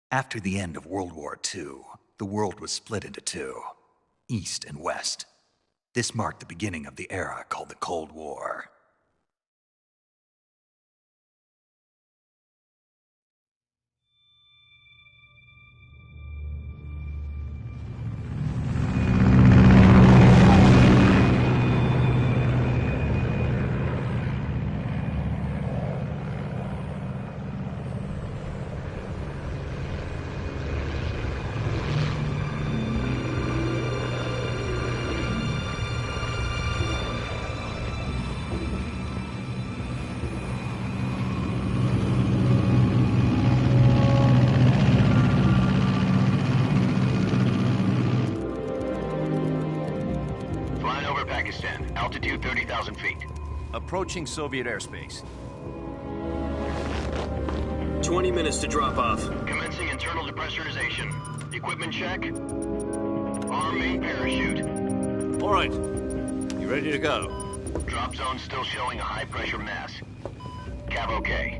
After the end of World War II, the world was split into two, East and West. This marked the beginning of the era called the Cold War. Altitude 30,000 feet. Approaching Soviet airspace. 20 minutes to drop off. Commencing internal depressurization. Equipment check. Arm main parachute. All right. You ready to go? Drop zone still showing a high pressure mass. Cav okay.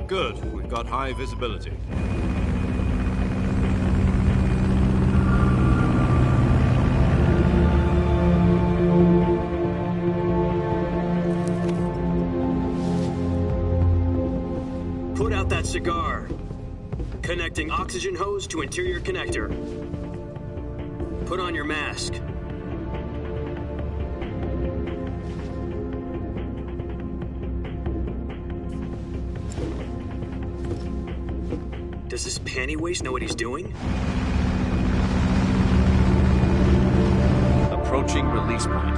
Good. We've got high visibility. Put out that cigar. Connecting oxygen hose to interior connector. Put on your mask. Does this panty waste know what he's doing? Approaching release point.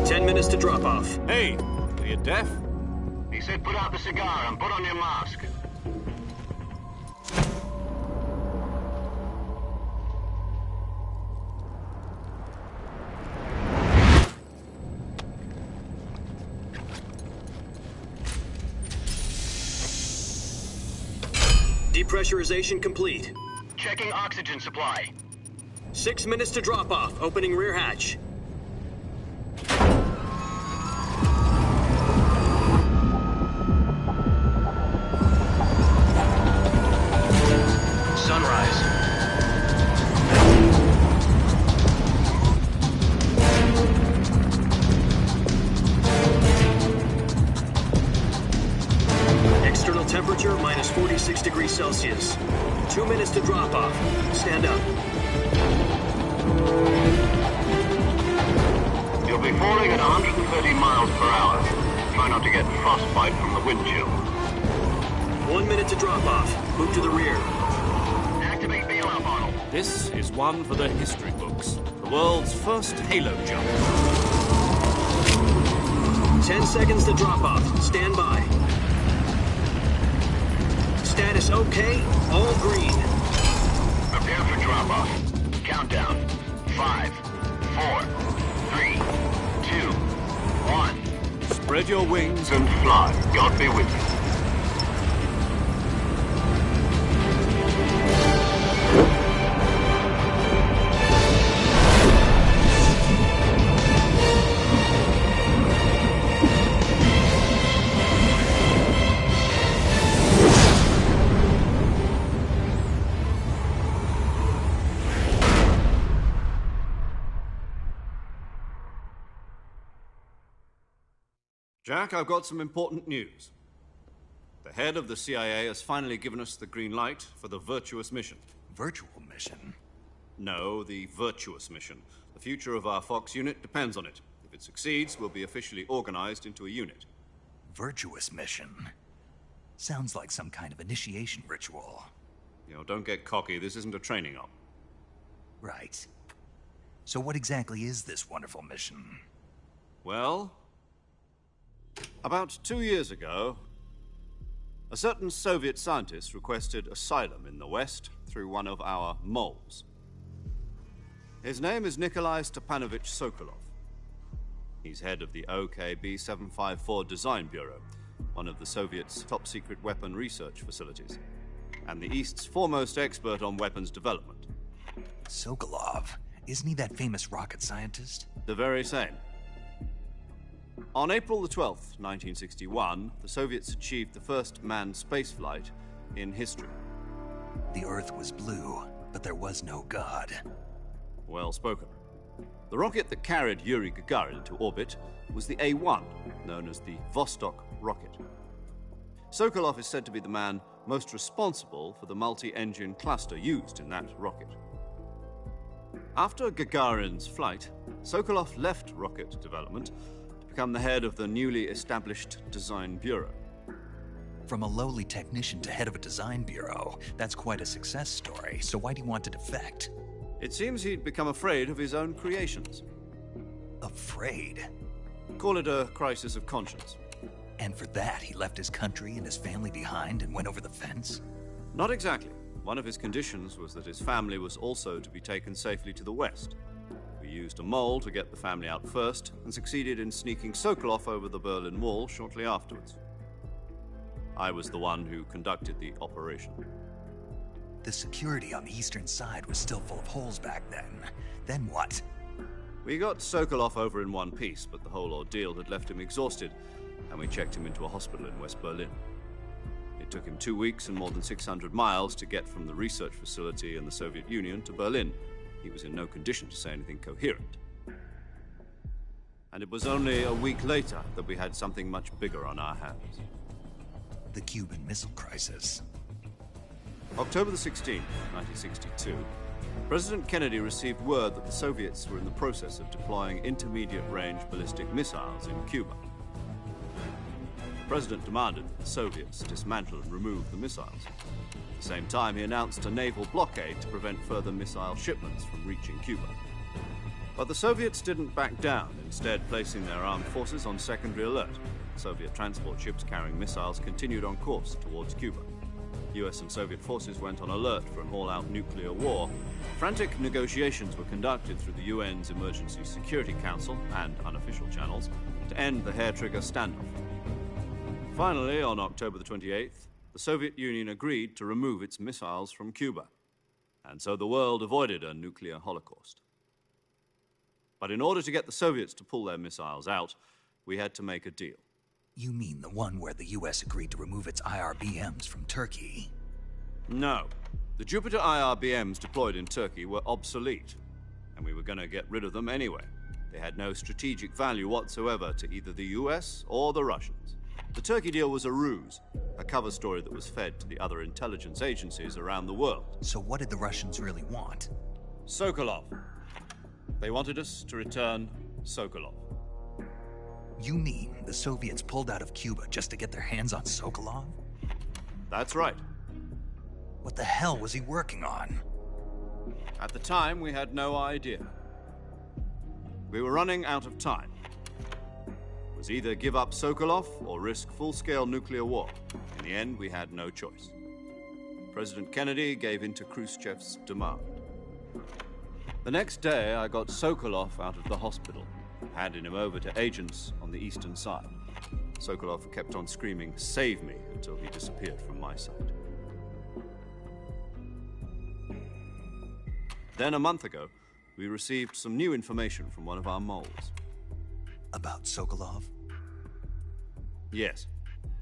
10 minutes to drop off. Hey, are you deaf? He said put out the cigar and put on your mask. Depressurization complete. Checking oxygen supply. 6 minutes to drop off. Opening rear hatch. Sunrise. External temperature minus 46 degrees Celsius. 2 minutes to drop off. Stand up. You'll be falling at 130 miles per hour. Try not to get frostbite from the wind chill. 1 minute to drop off. Move to the rear. Activate bailout model. This is one for the history books. The world's first halo jump. 10 seconds to drop off. Stand by. Status okay. All green. Prepare for drop-off. Countdown. 5, 4, 3, 2, 1. Spread your wings And fly. God be with you. Jack, I've got some important news. The head of the CIA has finally given us the green light for the Virtuous mission. Virtual mission? No, the Virtuous mission. The future of our Fox unit depends on it. If it succeeds, we'll be officially organized into a unit. Virtuous mission? Sounds like some kind of initiation ritual. You know, don't get cocky. This isn't a training op. Right. So what exactly is this wonderful mission? Well, about 2 years ago, a certain Soviet scientist requested asylum in the West through one of our moles. His name is Nikolai Stepanovich Sokolov. He's head of the OKB-754 Design Bureau, one of the Soviets' top-secret weapon research facilities, and the East's foremost expert on weapons development. Sokolov? Isn't he that famous rocket scientist? The very same. On April the 12th, 1961, the Soviets achieved the first manned spaceflight in history. The Earth was blue, but there was no God. Well spoken. The rocket that carried Yuri Gagarin into orbit was the A-1, known as the Vostok rocket. Sokolov is said to be the man most responsible for the multi-engine cluster used in that rocket. After Gagarin's flight, Sokolov left rocket development to become the head of the newly established Design Bureau. From a lowly technician to head of a design bureau, that's quite a success story, so why do you want to defect? It seems he'd become afraid of his own creations. Afraid? Call it a crisis of conscience. And for that, he left his country and his family behind and went over the fence? Not exactly. One of his conditions was that his family was also to be taken safely to the west. We used a mole to get the family out first and succeeded in sneaking Sokolov over the Berlin Wall shortly afterwards. I was the one who conducted the operation. The security on the eastern side was still full of holes back then. Then what? We got Sokolov over in one piece, but the whole ordeal had left him exhausted, and we checked him into a hospital in West Berlin. It took him 2 weeks and more than 600 miles to get from the research facility in the Soviet Union to Berlin. He was in no condition to say anything coherent. And it was only a week later that we had something much bigger on our hands. The Cuban Missile Crisis. October the 16th, 1962, President Kennedy received word that the Soviets were in the process of deploying intermediate-range ballistic missiles in Cuba. The President demanded that the Soviets dismantle and remove the missiles. At the same time, he announced a naval blockade to prevent further missile shipments from reaching Cuba. But the Soviets didn't back down, instead placing their armed forces on secondary alert. Soviet transport ships carrying missiles continued on course towards Cuba. US and Soviet forces went on alert for an all-out nuclear war. Frantic negotiations were conducted through the UN's Emergency Security Council and unofficial channels to end the hair-trigger standoff. Finally, on October the 28th, the Soviet Union agreed to remove its missiles from Cuba. And so the world avoided a nuclear holocaust. But in order to get the Soviets to pull their missiles out, we had to make a deal. You mean the one where the US agreed to remove its IRBMs from Turkey? No. The Jupiter IRBMs deployed in Turkey were obsolete, and we were going to get rid of them anyway. They had no strategic value whatsoever to either the US or the Russians. The Turkey deal was a ruse, a cover story that was fed to the other intelligence agencies around the world. So what did the Russians really want? Sokolov. They wanted us to return Sokolov. You mean the Soviets pulled out of Cuba just to get their hands on Sokolov? That's right. What the hell was he working on? At the time, we had no idea. We were running out of time. It was either give up Sokolov or risk full-scale nuclear war. In the end, we had no choice. President Kennedy gave in to Khrushchev's demand. The next day, I got Sokolov out of the hospital, handing him over to agents on the eastern side. Sokolov kept on screaming, "Save me," until he disappeared from my sight. Then a month ago, we received some new information from one of our moles. About Sokolov? Yes.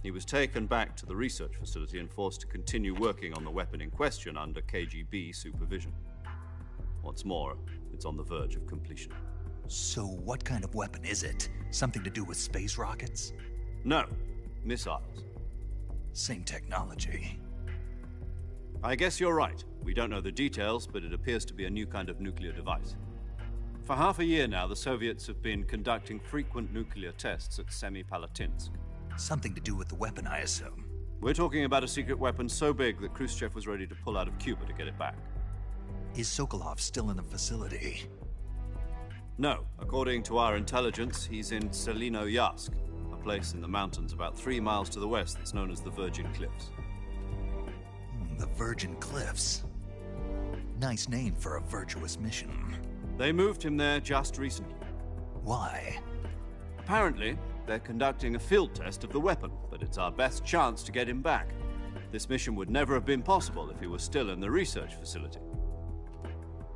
He was taken back to the research facility and forced to continue working on the weapon in question under KGB supervision. What's more, it's on the verge of completion. So what kind of weapon is it? Something to do with space rockets? No, missiles. Same technology. I guess you're right. We don't know the details, but it appears to be a new kind of nuclear device. For half a year now, the Soviets have been conducting frequent nuclear tests at Semipalatinsk. Something to do with the weapon, I assume. We're talking about a secret weapon so big that Khrushchev was ready to pull out of Cuba to get it back. Is Sokolov still in the facility? No. According to our intelligence, he's in Selinoyarsk, a place in the mountains about 3 miles to the west that's known as the Virgin Cliffs. The Virgin Cliffs. Nice name for a virtuous mission. They moved him there just recently. Why? Apparently, they're conducting a field test of the weapon, but it's our best chance to get him back. This mission would never have been possible if he was still in the research facility.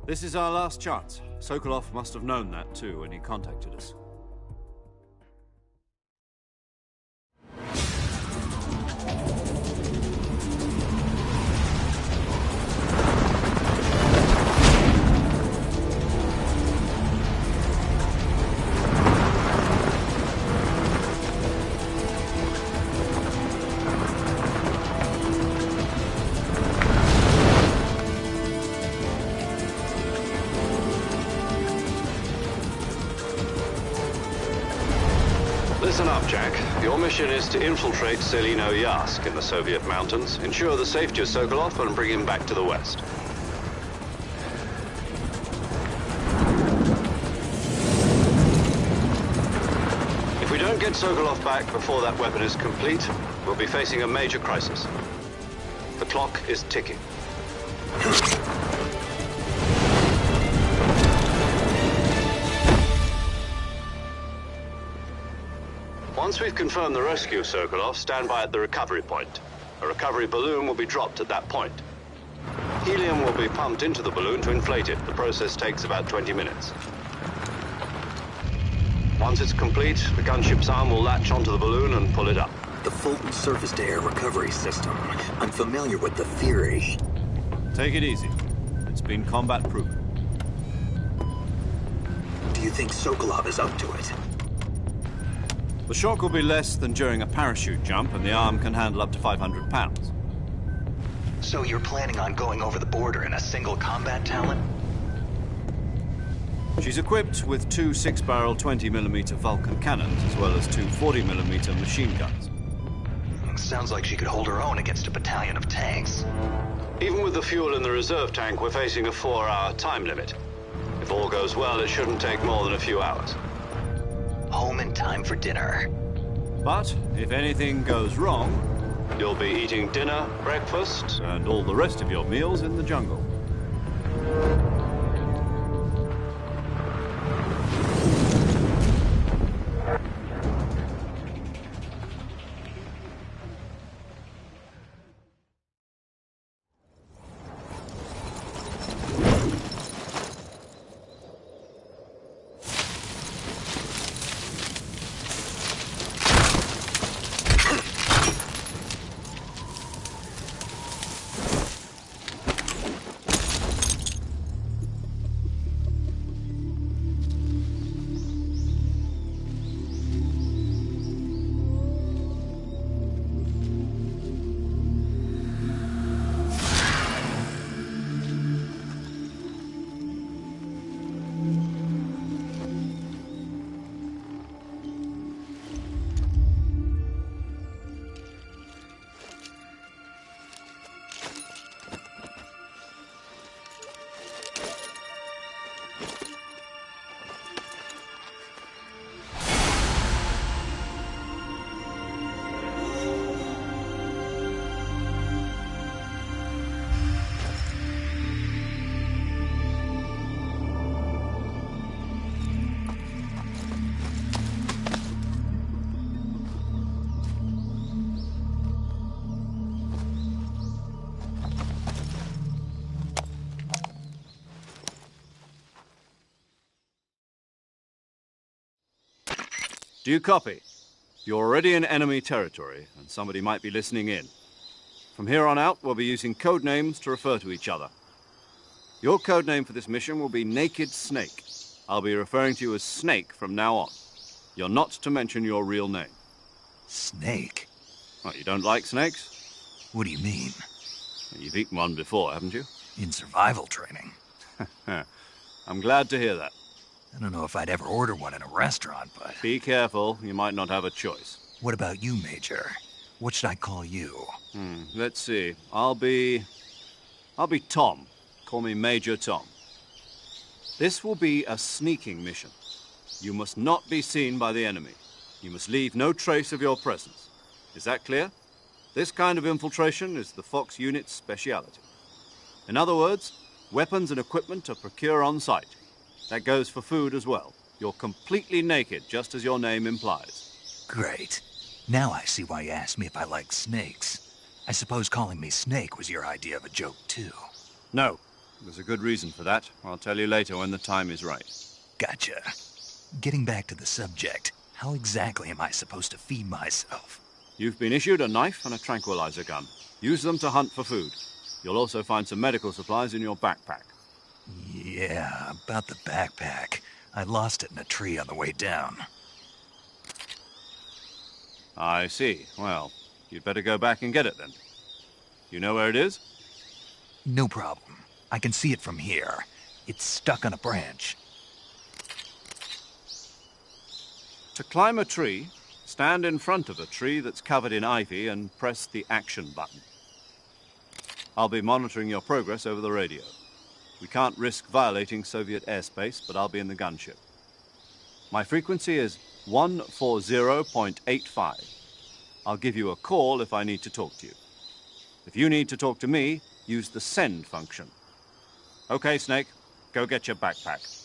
This is our last chance. Sokolov must have known that too when he contacted us. Listen up, Jack. Your mission is to infiltrate Selino Yask in the Soviet mountains, ensure the safety of Sokolov, and bring him back to the West. If we don't get Sokolov back before that weapon is complete, we'll be facing a major crisis. The clock is ticking. Once we've confirmed the rescue of Sokolov, stand by at the recovery point. A recovery balloon will be dropped at that point. Helium will be pumped into the balloon to inflate it. The process takes about 20 minutes. Once it's complete, the gunship's arm will latch onto the balloon and pull it up. The Fulton surface-to-air recovery system. I'm familiar with the theory. Take it easy. It's been combat-proven. Do you think Sokolov is up to it? The shock will be less than during a parachute jump, and the arm can handle up to 500 pounds. So you're planning on going over the border in a single combat talent? She's equipped with two 6-barrel 20mm Vulcan cannons, as well as two 40mm machine guns. Sounds like she could hold her own against a battalion of tanks. Even with the fuel in the reserve tank, we're facing a 4-hour time limit. If all goes well, it shouldn't take more than a few hours. Home in time for dinner. But if anything goes wrong, You'll be eating dinner, breakfast, and all the rest of your meals in the jungle. Do you copy? You're already in enemy territory, and somebody might be listening in. From here on out, we'll be using code names to refer to each other. Your code name for this mission will be Naked Snake. I'll be referring to you as Snake from now on. You're not to mention your real name. Snake? What, you don't like snakes? What do you mean? You've eaten one before, haven't you? In survival training. I'm glad to hear that. I don't know if I'd ever order one in a restaurant, but... Be careful, you might not have a choice. What about you, Major? What should I call you? Let's see. I'll be Tom. Call me Major Tom. This will be a sneaking mission. You must not be seen by the enemy. You must leave no trace of your presence. Is that clear? This kind of infiltration is the Fox unit's speciality. In other words, weapons and equipment are procured on site. That goes for food as well. You're completely naked, just as your name implies. Great. Now I see why you asked me if I like snakes. I suppose calling me Snake was your idea of a joke, too. No. There's a good reason for that. I'll tell you later when the time is right. Gotcha. Getting back to the subject, how exactly am I supposed to feed myself? You've been issued a knife and a tranquilizer gun. Use them to hunt for food. You'll also find some medical supplies in your backpack. Yeah, about the backpack. I lost it in a tree on the way down. I see. Well, you'd better go back and get it then. You know where it is? No problem. I can see it from here. It's stuck on a branch. To climb a tree, stand in front of a tree that's covered in ivy and press the action button. I'll be monitoring your progress over the radio. We can't risk violating Soviet airspace, but I'll be in the gunship. My frequency is 140.85. I'll give you a call if I need to talk to you. If you need to talk to me, use the send function. Okay, Snake, go get your backpack.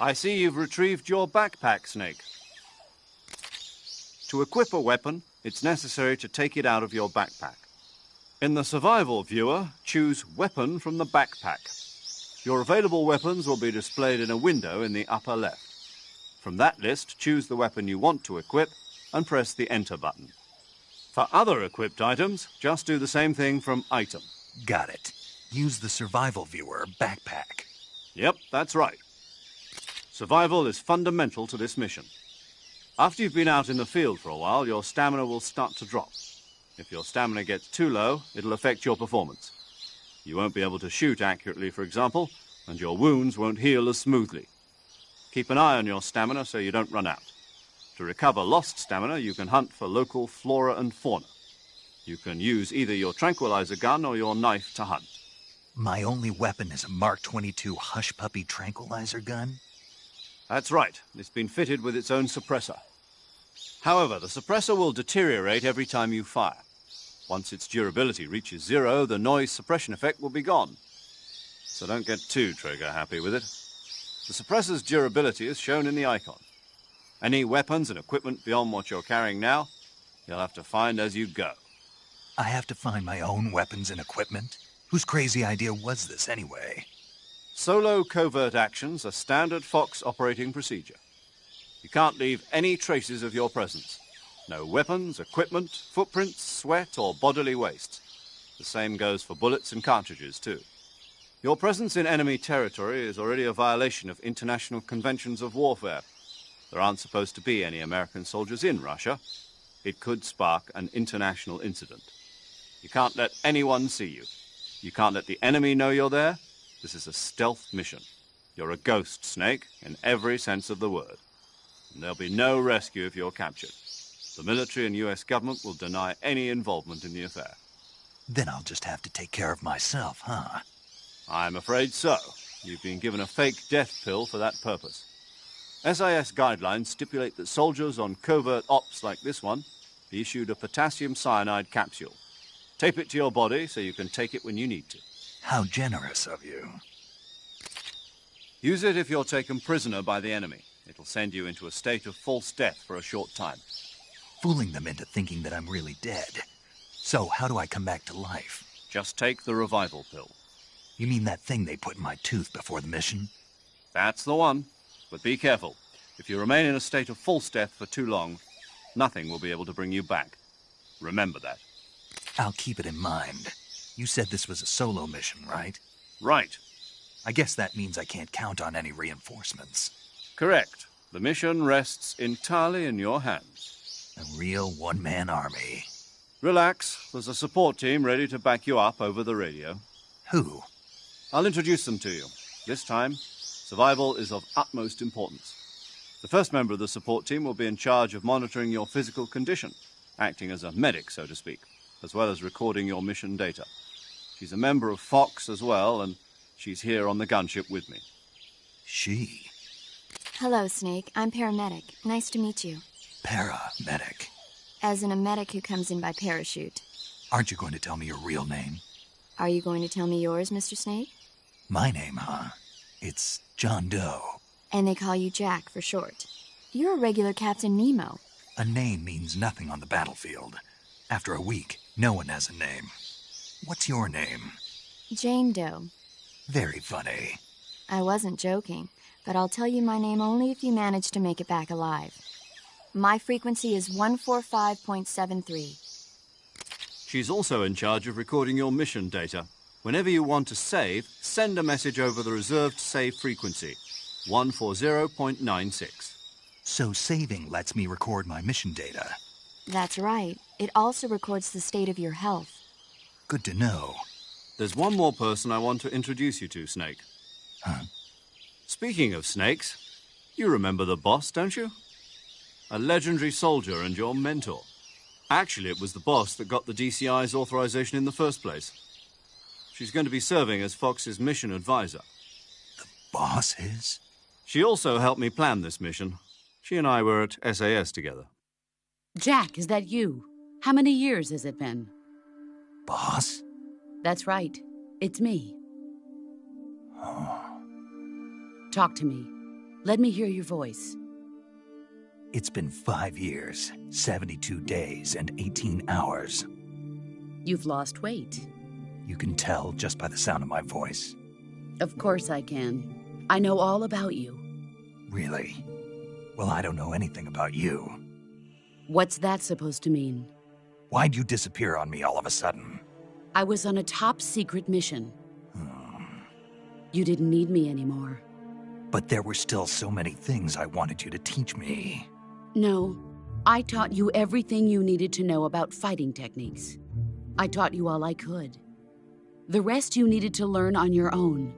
I see you've retrieved your backpack, Snake. To equip a weapon, it's necessary to take it out of your backpack. In the survival viewer, choose Weapon from the backpack. Your available weapons will be displayed in a window in the upper left. From that list, choose the weapon you want to equip and press the Enter button. For other equipped items, just do the same thing from Item. Got it. Use the survival viewer backpack. Yep, that's right. Survival is fundamental to this mission. After you've been out in the field for a while, your stamina will start to drop. If your stamina gets too low, it'll affect your performance. You won't be able to shoot accurately, for example, and your wounds won't heal as smoothly. Keep an eye on your stamina so you don't run out. To recover lost stamina, you can hunt for local flora and fauna. You can use either your tranquilizer gun or your knife to hunt. My only weapon is a Mark 22 Hush Puppy tranquilizer gun? That's right. It's been fitted with its own suppressor. However, the suppressor will deteriorate every time you fire. Once its durability reaches 0, the noise suppression effect will be gone. So don't get too trigger-happy with it. The suppressor's durability is shown in the icon. Any weapons and equipment beyond what you're carrying now, you'll have to find as you go. I have to find my own weapons and equipment? Whose crazy idea was this anyway? Solo covert actions are standard Fox operating procedure. You can't leave any traces of your presence. No weapons, equipment, footprints, sweat, or bodily waste. The same goes for bullets and cartridges, too. Your presence in enemy territory is already a violation of international conventions of warfare. There aren't supposed to be any American soldiers in Russia. It could spark an international incident. You can't let anyone see you. You can't let the enemy know you're there. This is a stealth mission. You're a ghost, Snake, in every sense of the word. And there'll be no rescue if you're captured. The military and US government will deny any involvement in the affair. Then I'll just have to take care of myself, huh? I'm afraid so. You've been given a fake death pill for that purpose. SIS guidelines stipulate that soldiers on covert ops like this one be issued a potassium cyanide capsule. Tape it to your body so you can take it when you need to. How generous of you. Use it if you're taken prisoner by the enemy. It'll send you into a state of false death for a short time. Fooling them into thinking that I'm really dead. So, how do I come back to life? Just take the revival pill. You mean that thing they put in my tooth before the mission? That's the one. But be careful. If you remain in a state of false death for too long, nothing will be able to bring you back. Remember that. I'll keep it in mind. You said this was a solo mission, right? Right. I guess that means I can't count on any reinforcements. Correct. The mission rests entirely in your hands. A real one-man army. Relax. There's a support team ready to back you up over the radio. Who? I'll introduce them to you. This time, survival is of utmost importance. The first member of the support team will be in charge of monitoring your physical condition, acting as a medic, so to speak, as well as recording your mission data. She's a member of Fox as well, and she's here on the gunship with me. She? Hello, Snake. I'm paramedic. Nice to meet you. Paramedic. As in a medic who comes in by parachute. Aren't you going to tell me your real name? Are you going to tell me yours, Mr. Snake? My name, huh? It's John Doe. And they call you Jack for short. You're a regular Captain Nemo. A name means nothing on the battlefield. After a week, no one has a name. What's your name? Jane Doe. Very funny. I wasn't joking, but I'll tell you my name only if you manage to make it back alive. My frequency is 145.73. She's also in charge of recording your mission data. Whenever you want to save, send a message over the reserved save frequency, 140.96. So saving lets me record my mission data. That's right. It also records the state of your health. Good to know. There's one more person I want to introduce you to, Snake. Huh? Speaking of snakes, you remember the boss, don't you? A legendary soldier and your mentor. Actually, it was the boss that got the DCI's authorization in the first place. She's going to be serving as Fox's mission advisor. The boss is? She also helped me plan this mission. She and I were at SAS together. Jack, is that you? How many years has it been? Boss? That's right. It's me. Oh. Talk to me. Let me hear your voice. It's been 5 years, 72 days, and 18 hours. You've lost weight. You can tell just by the sound of my voice. Of course I can. I know all about you. Really? Well, I don't know anything about you. What's that supposed to mean? Why'd you disappear on me all of a sudden? I was on a top-secret mission. You didn't need me anymore. But there were still so many things I wanted you to teach me. No, I taught you everything you needed to know about fighting techniques. I taught you all I could. The rest you needed to learn on your own.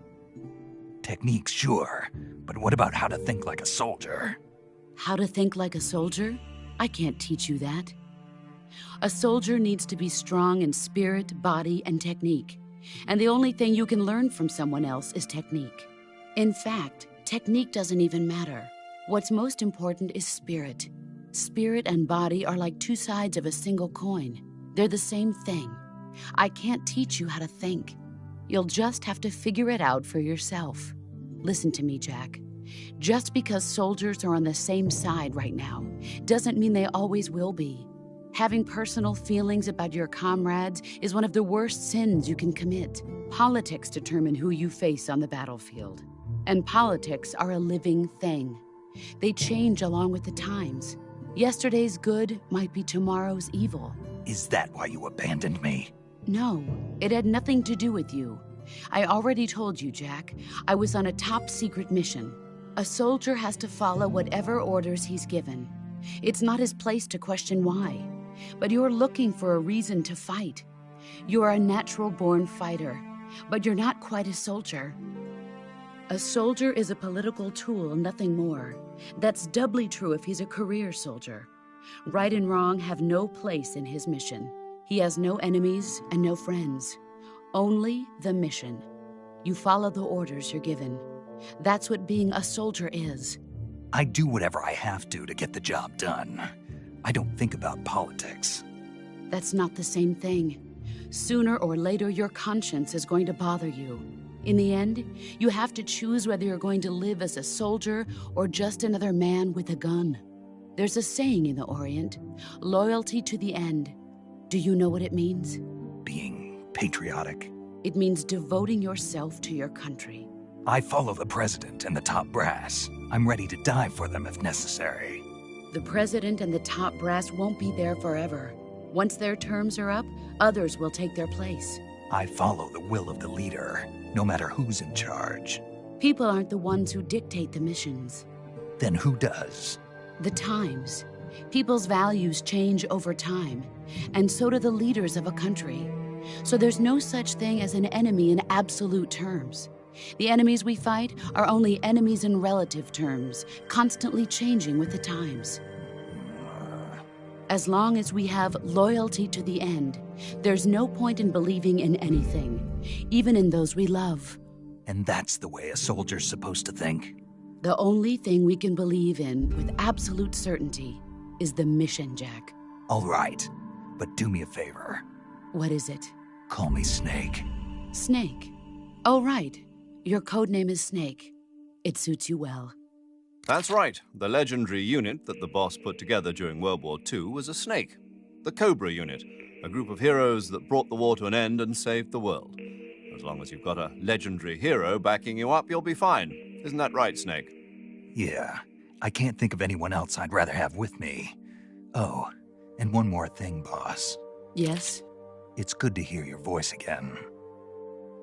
Techniques, sure. But what about how to think like a soldier? How to think like a soldier? I can't teach you that. A soldier needs to be strong in spirit, body, and technique. And the only thing you can learn from someone else is technique. In fact, technique doesn't even matter. What's most important is spirit. Spirit and body are like two sides of a single coin. They're the same thing. I can't teach you how to think. You'll just have to figure it out for yourself. Listen to me, Jack. Just because soldiers are on the same side right now doesn't mean they always will be. Having personal feelings about your comrades is one of the worst sins you can commit. Politics determine who you face on the battlefield. And politics are a living thing. They change along with the times. Yesterday's good might be tomorrow's evil. Is that why you abandoned me? No, it had nothing to do with you. I already told you, Jack. I was on a top-secret mission. A soldier has to follow whatever orders he's given. It's not his place to question why. But you're looking for a reason to fight. You're a natural-born fighter, but you're not quite a soldier. A soldier is a political tool, nothing more. That's doubly true if he's a career soldier. Right and wrong have no place in his mission. He has no enemies and no friends. Only the mission. You follow the orders you're given. That's what being a soldier is. I do whatever I have to get the job done. I don't think about politics. That's not the same thing. Sooner or later, your conscience is going to bother you. In the end, you have to choose whether you're going to live as a soldier or just another man with a gun. There's a saying in the Orient, loyalty to the end. Do you know what it means? Being patriotic. It means devoting yourself to your country. I follow the President and the top brass. I'm ready to die for them if necessary. The President and the top brass won't be there forever. Once their terms are up, others will take their place. I follow the will of the leader, no matter who's in charge. People aren't the ones who dictate the missions. Then who does? The times. People's values change over time, and so do the leaders of a country. So there's no such thing as an enemy in absolute terms. The enemies we fight are only enemies in relative terms, constantly changing with the times. As long as we have loyalty to the end, there's no point in believing in anything, even in those we love. And that's the way a soldier's supposed to think? The only thing we can believe in with absolute certainty is the mission, Jack. All right, but do me a favor. What is it? Call me Snake. Snake. Oh, right. Your codename is Snake. It suits you well. That's right. The legendary unit that the boss put together during World War II was a snake. The Cobra unit, a group of heroes that brought the war to an end and saved the world. As long as you've got a legendary hero backing you up, you'll be fine. Isn't that right, Snake? Yeah, I can't think of anyone else I'd rather have with me. Oh, and one more thing, boss. Yes? It's good to hear your voice again.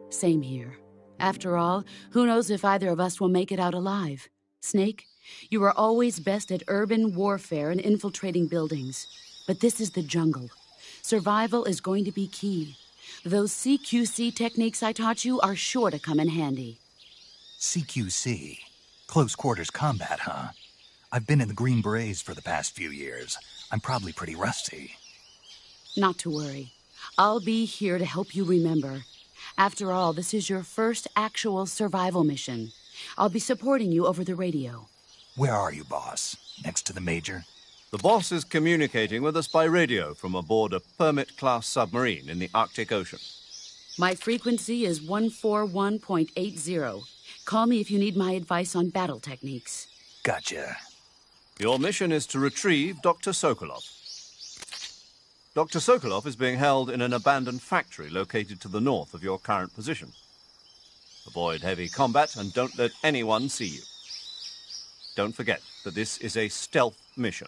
Same here. After all, who knows if either of us will make it out alive? Snake, you are always best at urban warfare and infiltrating buildings. But this is the jungle. Survival is going to be key. Those CQC techniques I taught you are sure to come in handy. CQC? Close quarters combat, huh? I've been in the Green Berets for the past few years. I'm probably pretty rusty. Not to worry. I'll be here to help you remember. After all, this is your first actual survival mission. I'll be supporting you over the radio. Where are you, boss? Next to the Major? The boss is communicating with us by radio from aboard a Permit-class submarine in the Arctic Ocean. My frequency is 141.80. Call me if you need my advice on battle techniques. Gotcha. Your mission is to retrieve Dr. Sokolov. Dr. Sokolov is being held in an abandoned factory located to the north of your current position. Avoid heavy combat and don't let anyone see you. Don't forget that this is a stealth mission.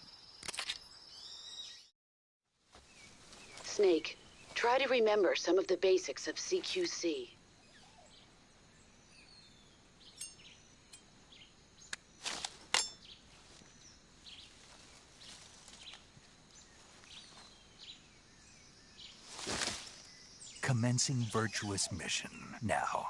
Snake, try to remember some of the basics of CQC. Commencing virtuous mission now.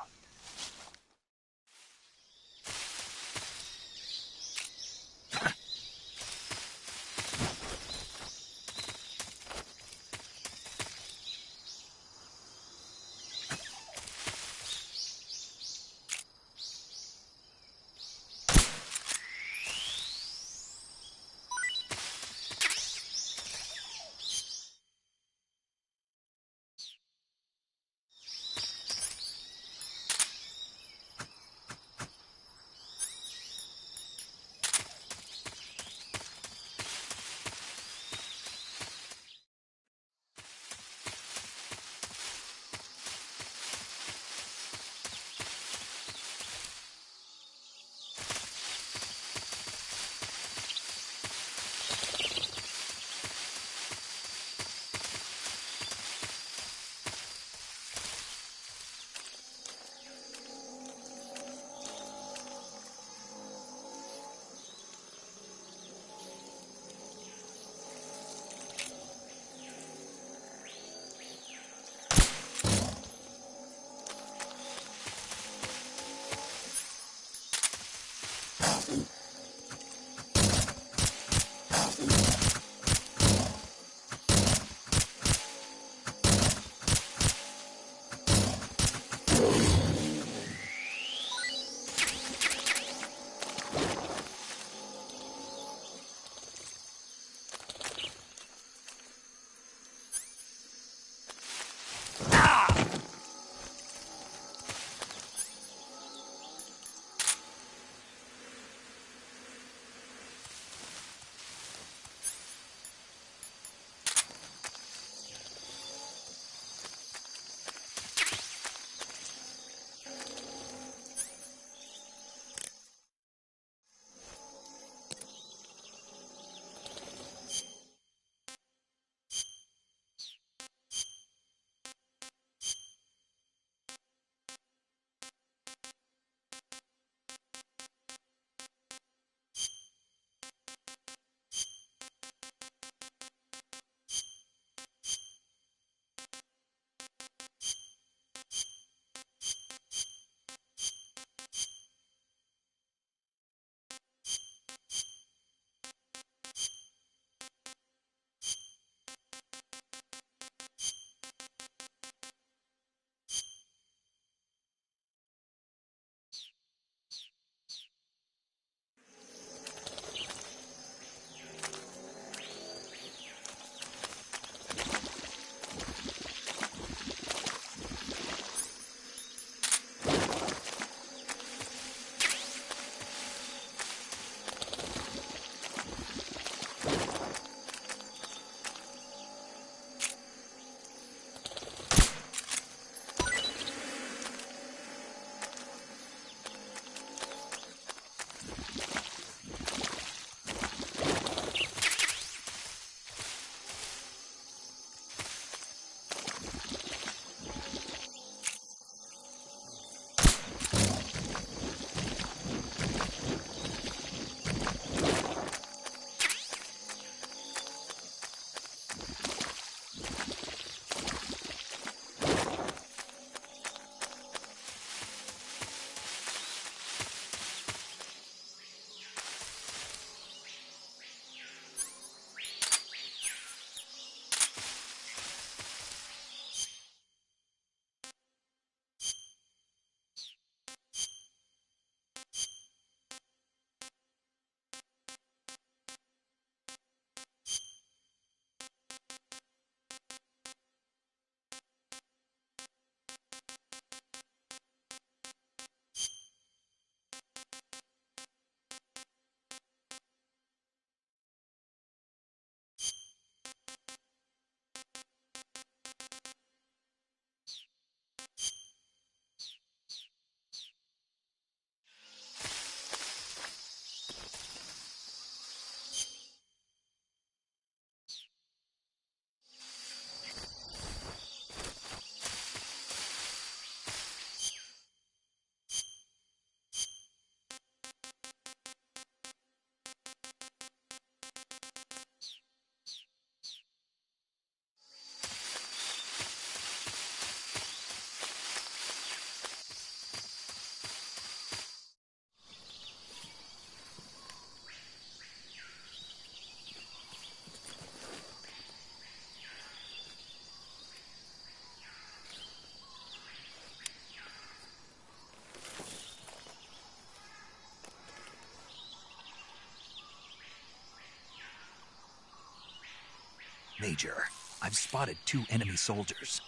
Major, I've spotted 2 enemy soldiers.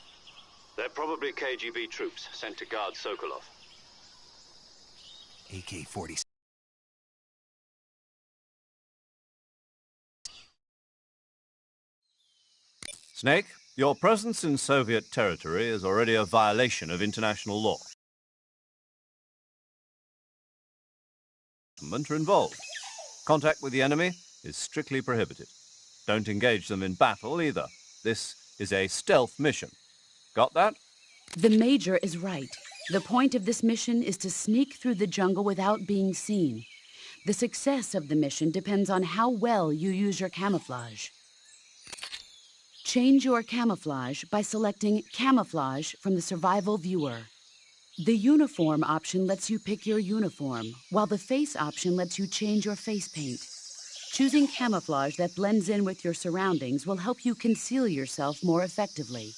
They're probably KGB troops sent to guard Sokolov. AK-47. Snake, your presence in Soviet territory is already a violation of international law. Are involved. Contact with the enemy is strictly prohibited. Don't engage them in battle either. This is a stealth mission. Got that? The Major is right. The point of this mission is to sneak through the jungle without being seen. The success of the mission depends on how well you use your camouflage. Change your camouflage by selecting Camouflage from the Survival Viewer. The Uniform option lets you pick your uniform, while the Face option lets you change your face paint. Choosing camouflage that blends in with your surroundings will help you conceal yourself more effectively.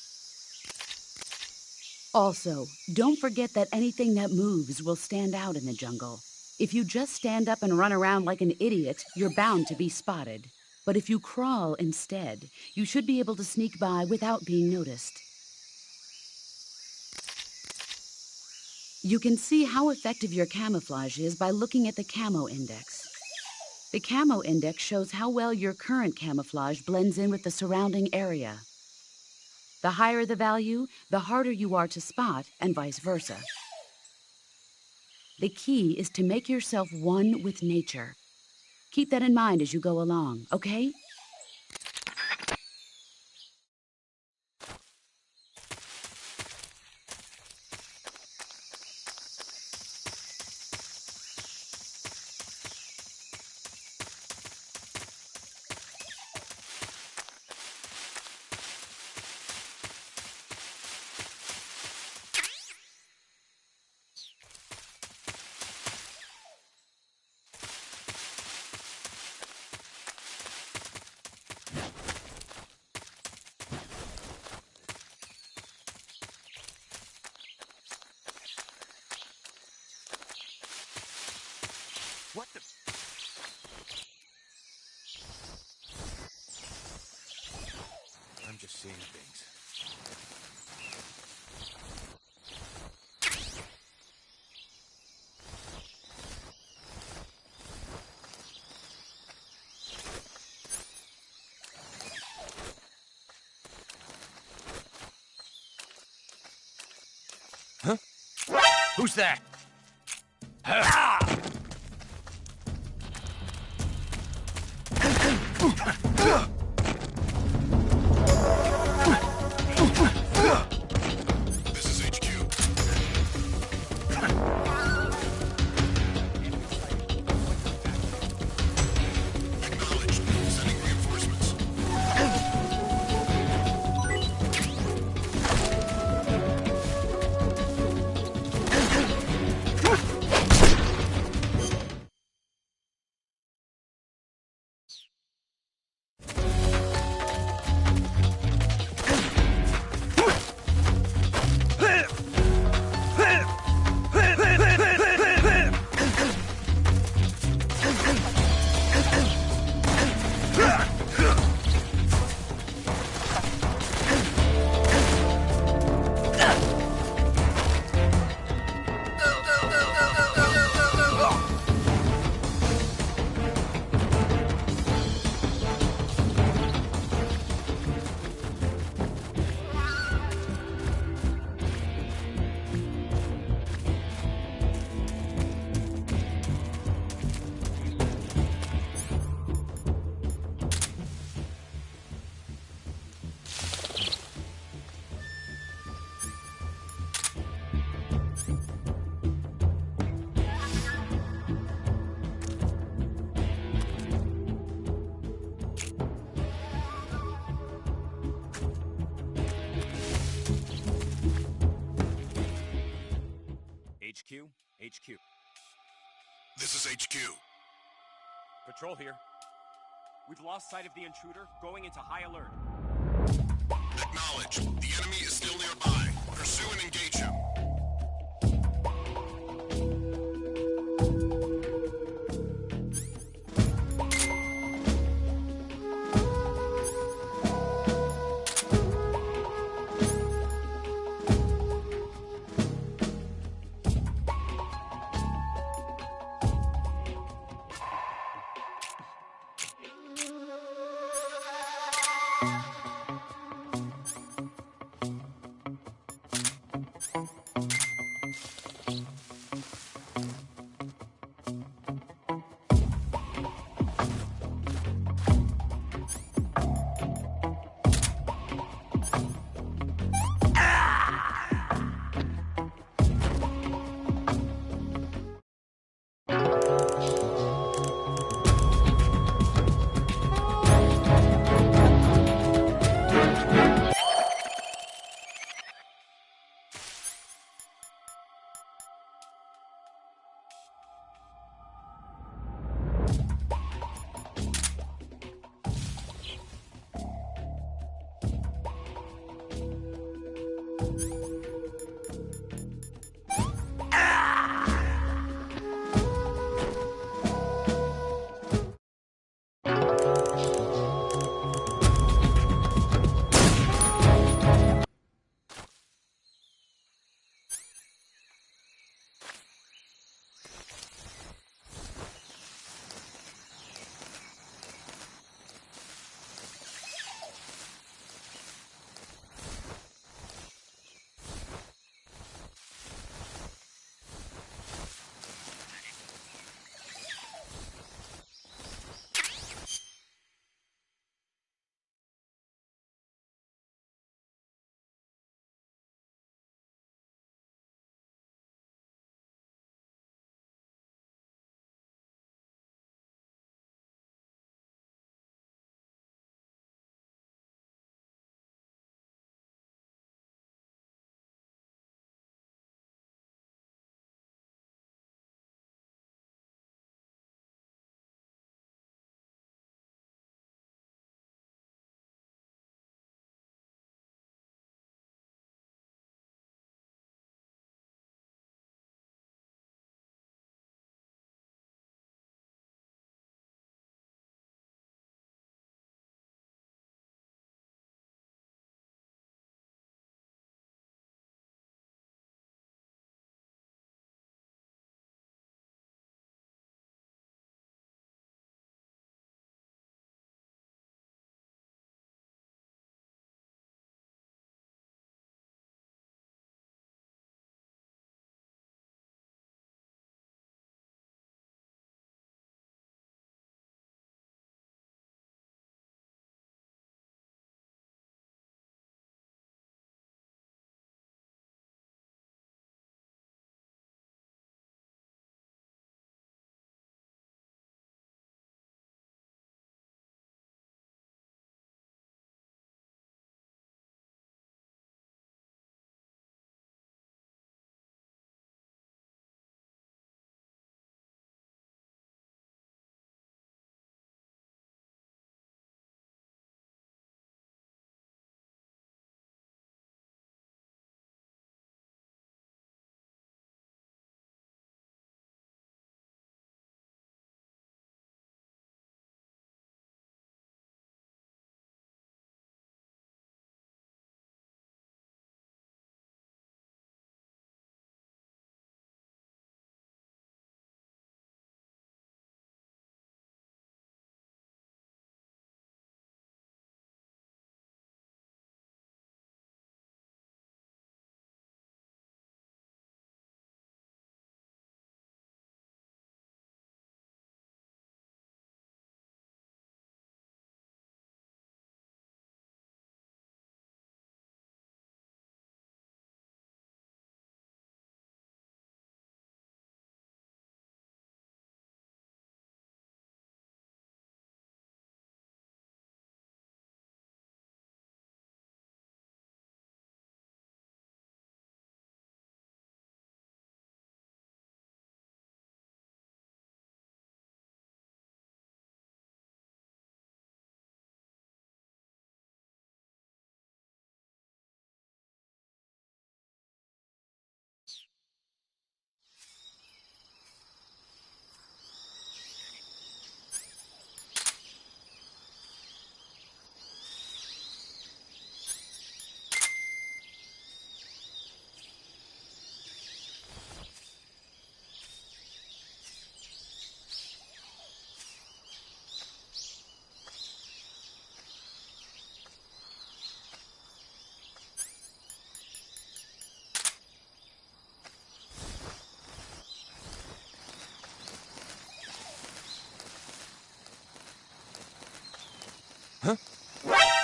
Also, don't forget that anything that moves will stand out in the jungle. If you just stand up and run around like an idiot, you're bound to be spotted. But if you crawl instead, you should be able to sneak by without being noticed. You can see how effective your camouflage is by looking at the Camo Index. The Camo Index shows how well your current camouflage blends in with the surrounding area. The higher the value, the harder you are to spot, and vice versa. The key is to make yourself one with nature. Keep that in mind as you go along, okay? What the... I'm just seeing things. Huh? Who's that? This is HQ. Acknowledged. Sending reinforcements. HQ. This is HQ. Patrol here. We've lost sight of the intruder, going into high alert. Acknowledged. The enemy is still nearby. Pursue and engage him.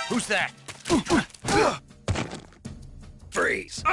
Who's that? Freeze!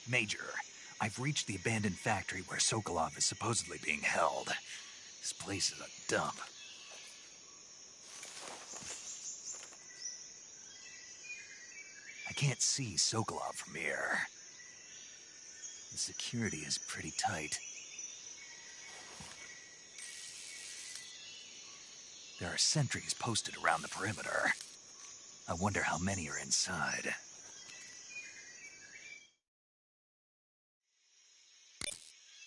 Major, I've reached the abandoned factory where Sokolov is supposedly being held. This place is a dump. I can't see Sokolov from here. The security is pretty tight. There are sentries posted around the perimeter. I wonder how many are inside.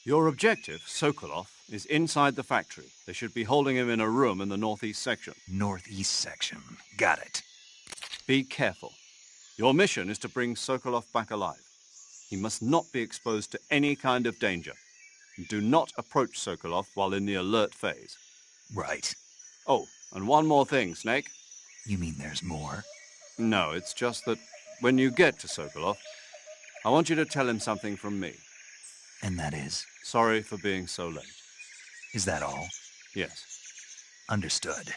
Your objective, Sokolov, is inside the factory. They should be holding him in a room in the northeast section. Northeast section. Got it. Be careful. Your mission is to bring Sokolov back alive. He must not be exposed to any kind of danger. Do not approach Sokolov while in the alert phase. Right. Oh, and one more thing, Snake. You mean there's more? No, it's just that when you get to Sokolov, I want you to tell him something from me. And that is? Sorry for being so late. Is that all? Yes. Understood.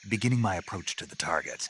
Beginning my approach to the target.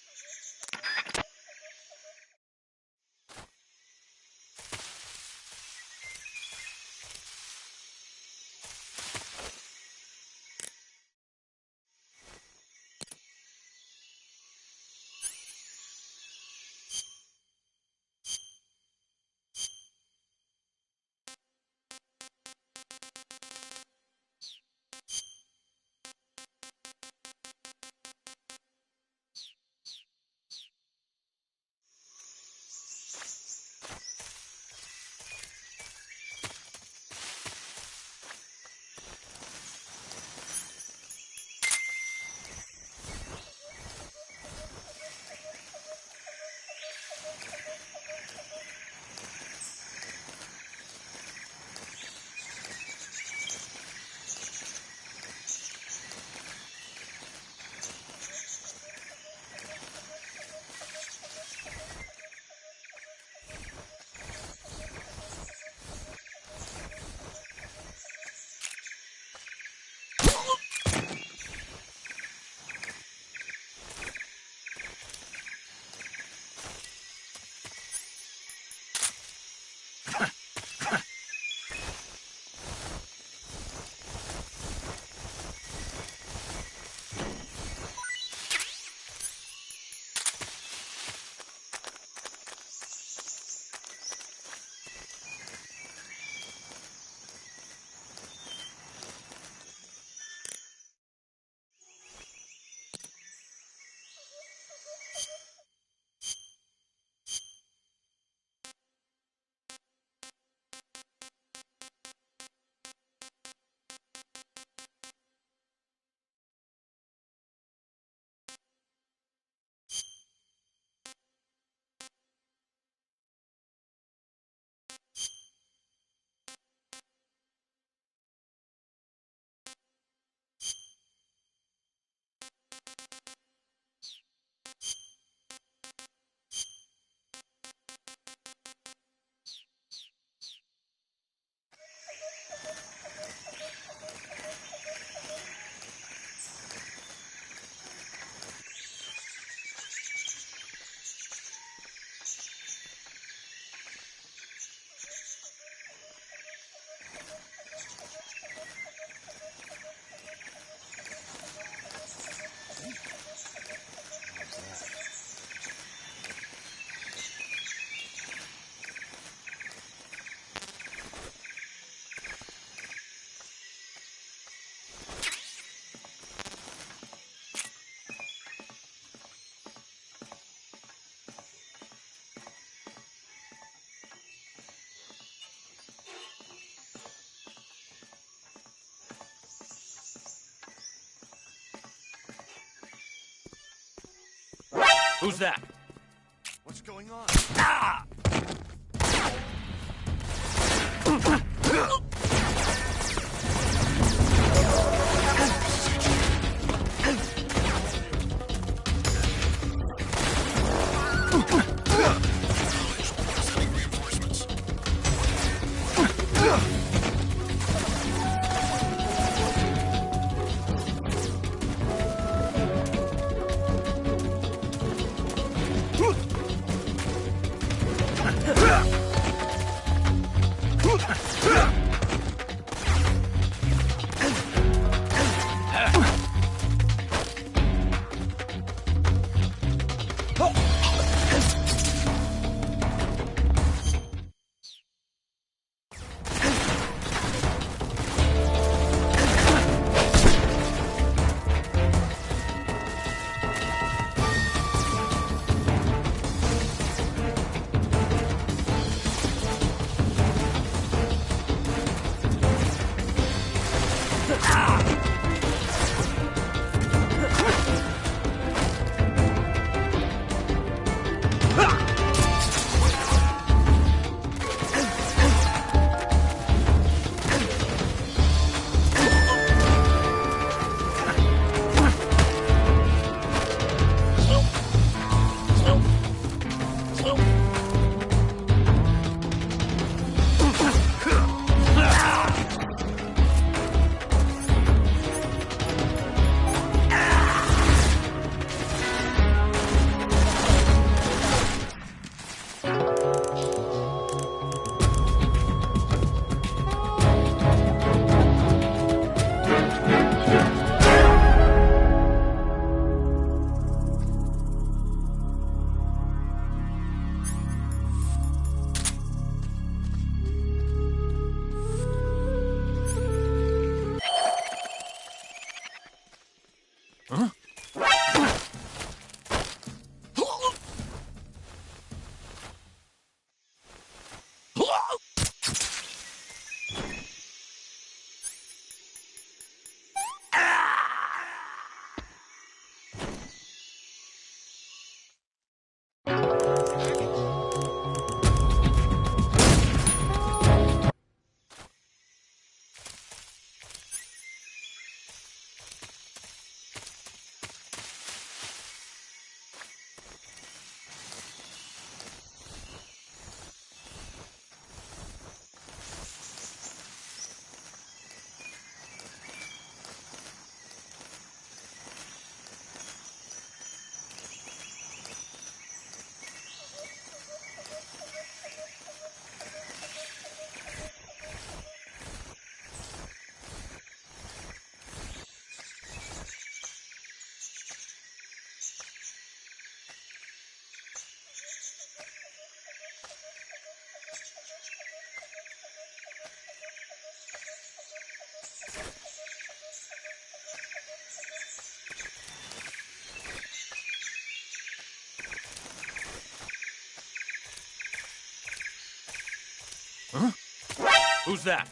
Who's that? What's going on? Sending reinforcements. Who's that?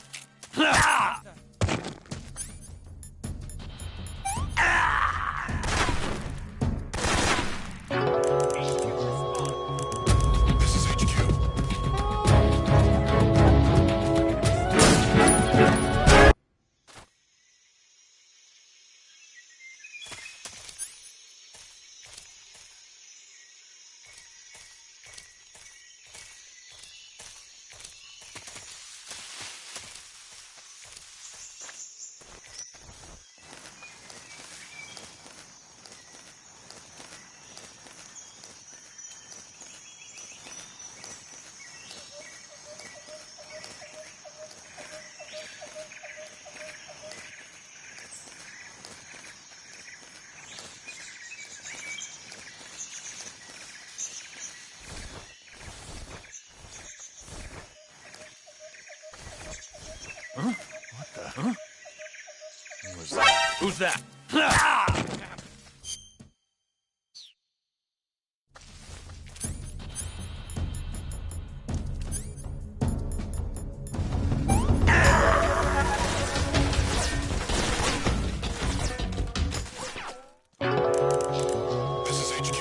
This is HQ. Who's that? This is HQ.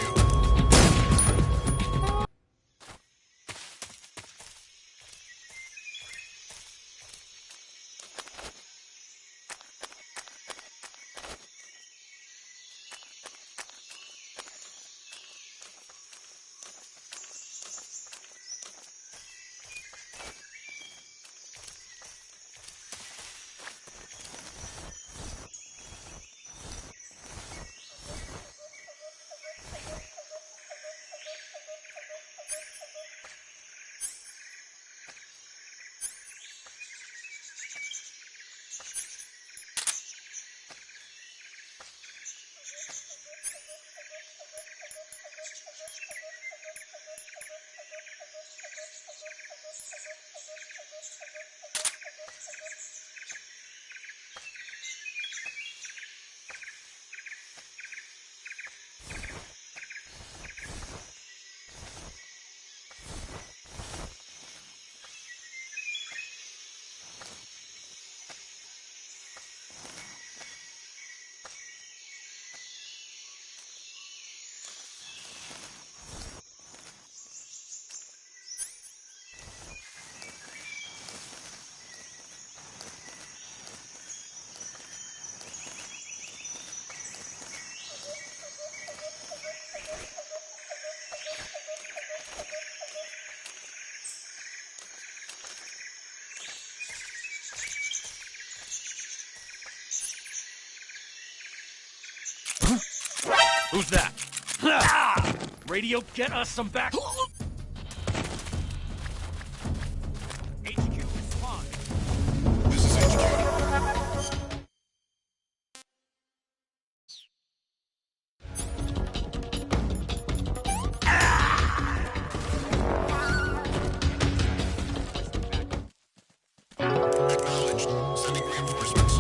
Who's that? Ah! Radio, get us some back. HQ, respond. This is HQ. Acknowledged. Sending reinforcements.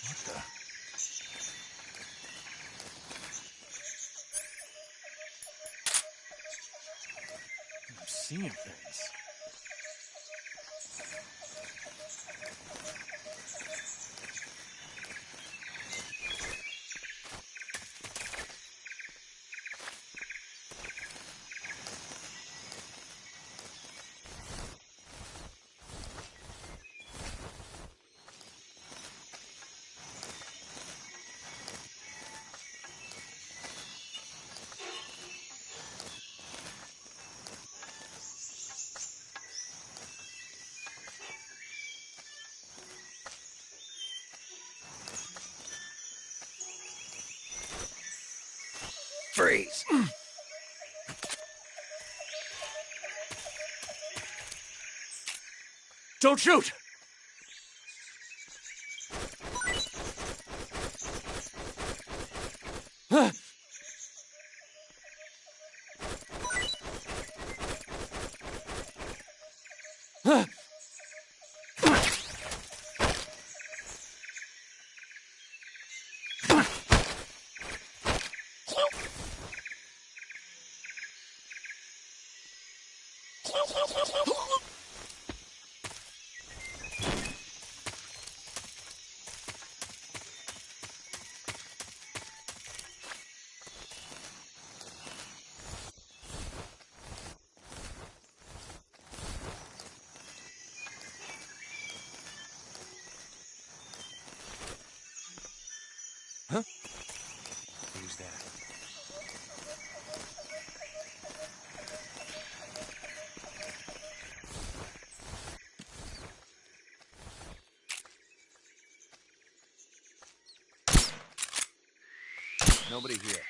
What the? I'm seeing things. Freeze! Don't shoot! Huh? Who's that? Nobody here.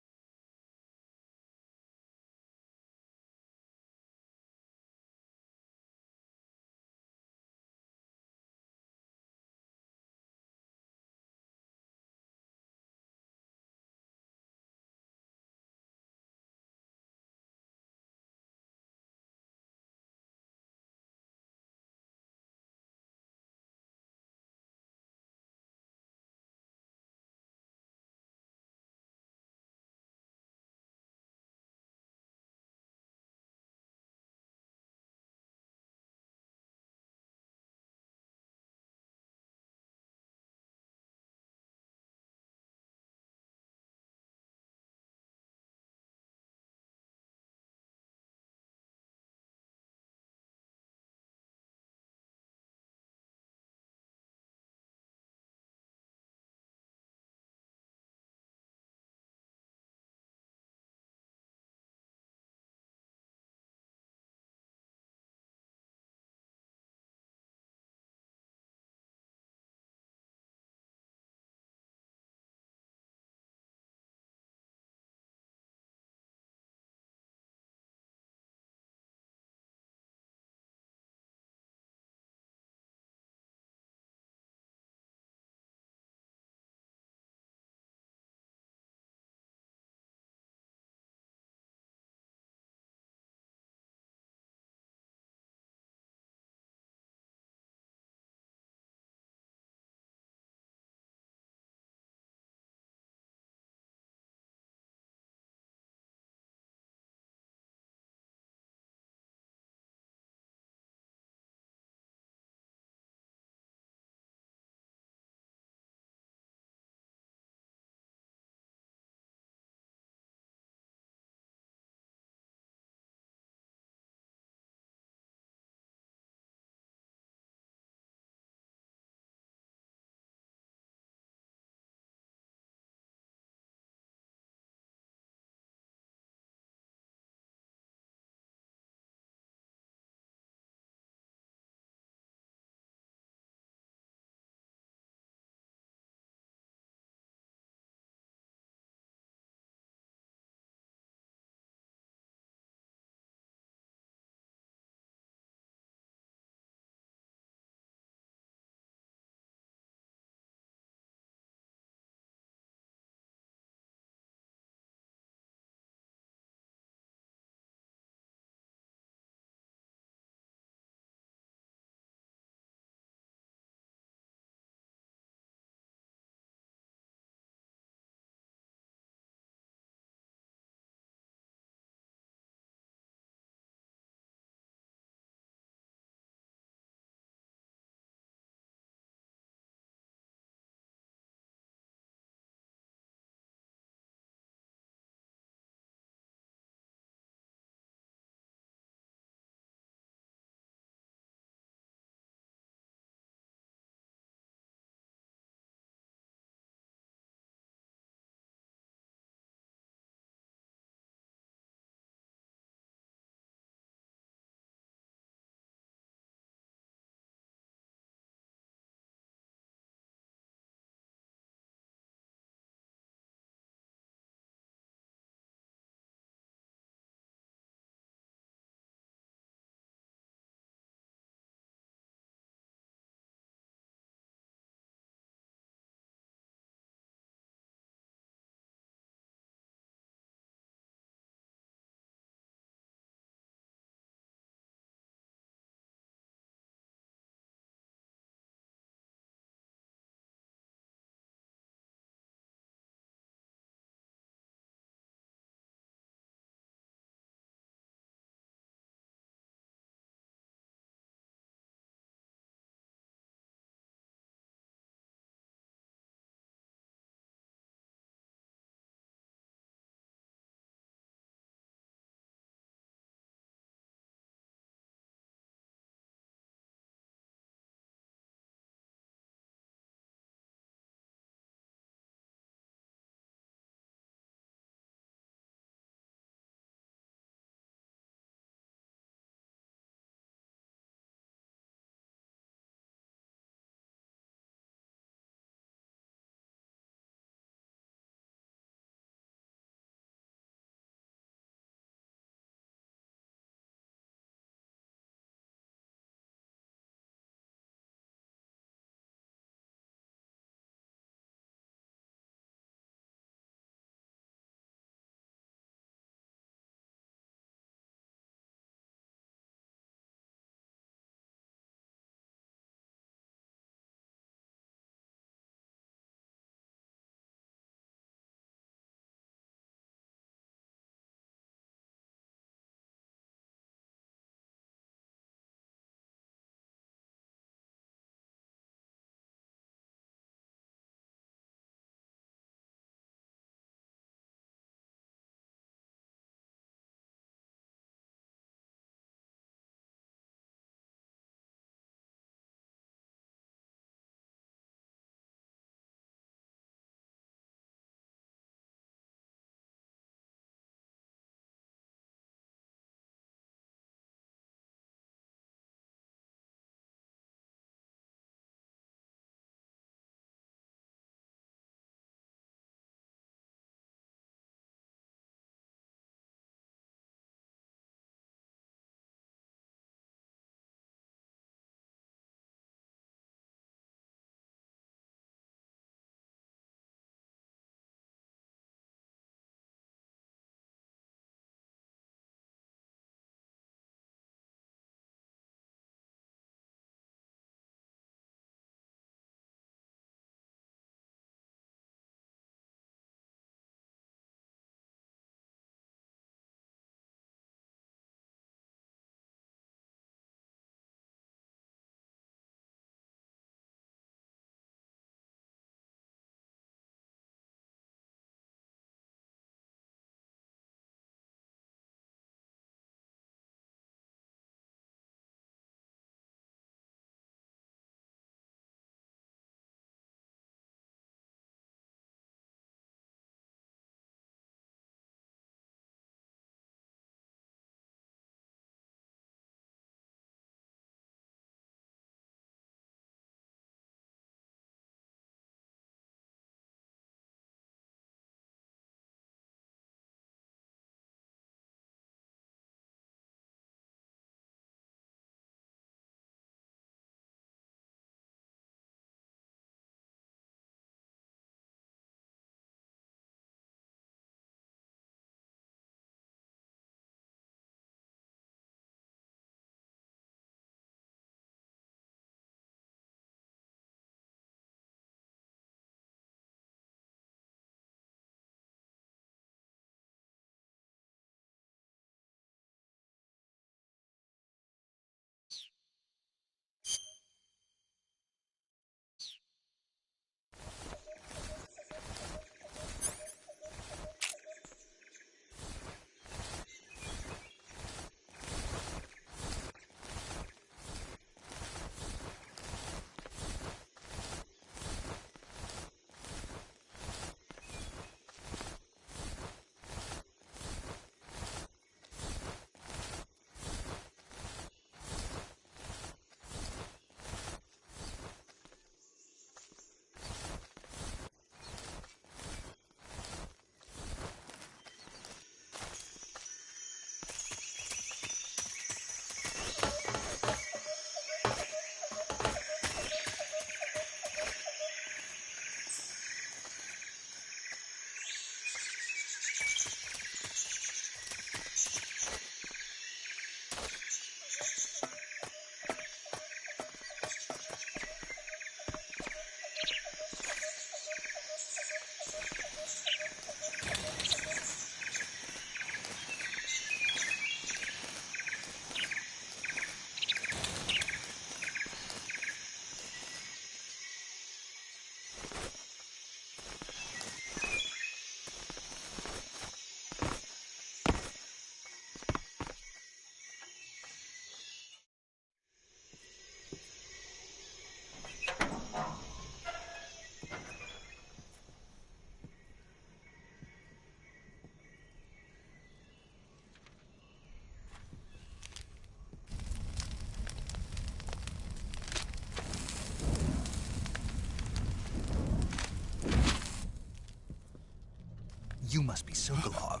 You must be Sokolov.